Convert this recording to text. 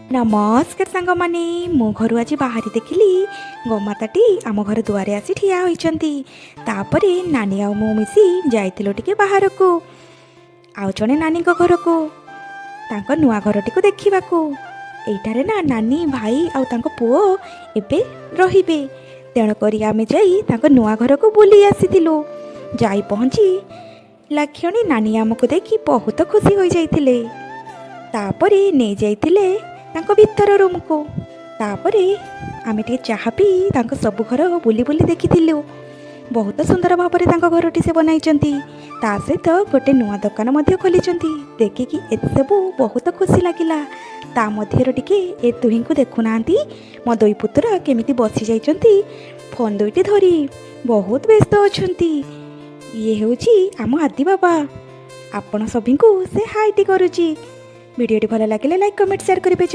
ନମସ୍କାର ସାଙ୍ଗମାନେ, ମୋ ଘରୁ ଆଜି ବାହାରି ଦେଖିଲି ଗୋମାତାଟି ଆମ ଘର ଦୁଆରେ ଆସି ଠିଆ ହୋଇଛନ୍ତି। ତାପରେ ନାନୀ ଆଉ ମୁଁ ମିଶି ଯାଇଥିଲୁ ଟିକେ ବାହାରକୁ, ଆଉ ଜଣେ ନାନୀଙ୍କ ଘରକୁ, ତାଙ୍କ ନୂଆ ଘରଟିକୁ ଦେଖିବାକୁ। ଏଇଠାରେ ନା ନାନୀ, ଭାଇ ଆଉ ତାଙ୍କ ପୁଅ ଏବେ ରହିବେ। ତେଣୁକରି ଆମେ ଯାଇ ତାଙ୍କ ନୂଆ ଘରକୁ ବୁଲି ଆସିଥିଲୁ। ଯାଇ ପହଞ୍ଚି ଲାକ୍ଷଣୀ ନାନୀ ଆମକୁ ଦେଖି ବହୁତ ଖୁସି ହୋଇଯାଇଥିଲେ। ତାପରେ ନେଇଯାଇଥିଲେ ତାଙ୍କ ଭିତର ରୁମ୍କୁ। ତାପରେ ଆମେ ଟିକେ ଚାହା ପିଇ ତାଙ୍କ ସବୁ ଘର ବୁଲି ବୁଲି ଦେଖିଥିଲୁ। ବହୁତ ସୁନ୍ଦର ଭାବରେ ତାଙ୍କ ଘରଟି ସେ ବନାଇଛନ୍ତି। ତା ସହିତ ଗୋଟେ ନୂଆ ଦୋକାନ ମଧ୍ୟ ଖୋଲିଛନ୍ତି। ଦେଖିକି ଏସବୁ ବହୁତ ଖୁସି ଲାଗିଲା। ତା ମଧ୍ୟରୁ ଟିକେ ଏ ଦୁହିଁଙ୍କୁ ଦେଖୁନାହାନ୍ତି, ମୋ ଦୁଇ ପୁତୁରା କେମିତି ବସି ଯାଇଛନ୍ତି ଫୋନ୍ ଦୁଇଟି ଧରି, ବହୁତ ବ୍ୟସ୍ତ ଅଛନ୍ତି। ଇଏ ହେଉଛି ଆମ ଆଦି ବାବା। ଆପଣ ସଭିଙ୍କୁ ସେ ହାଇଟି କରୁଛି। ଭିଡ଼ିଓଟି ଭଲ ଲାଗିଲେ ଲାଇକ୍, କମେଣ୍ଟ, ସେୟାର କରିବେ।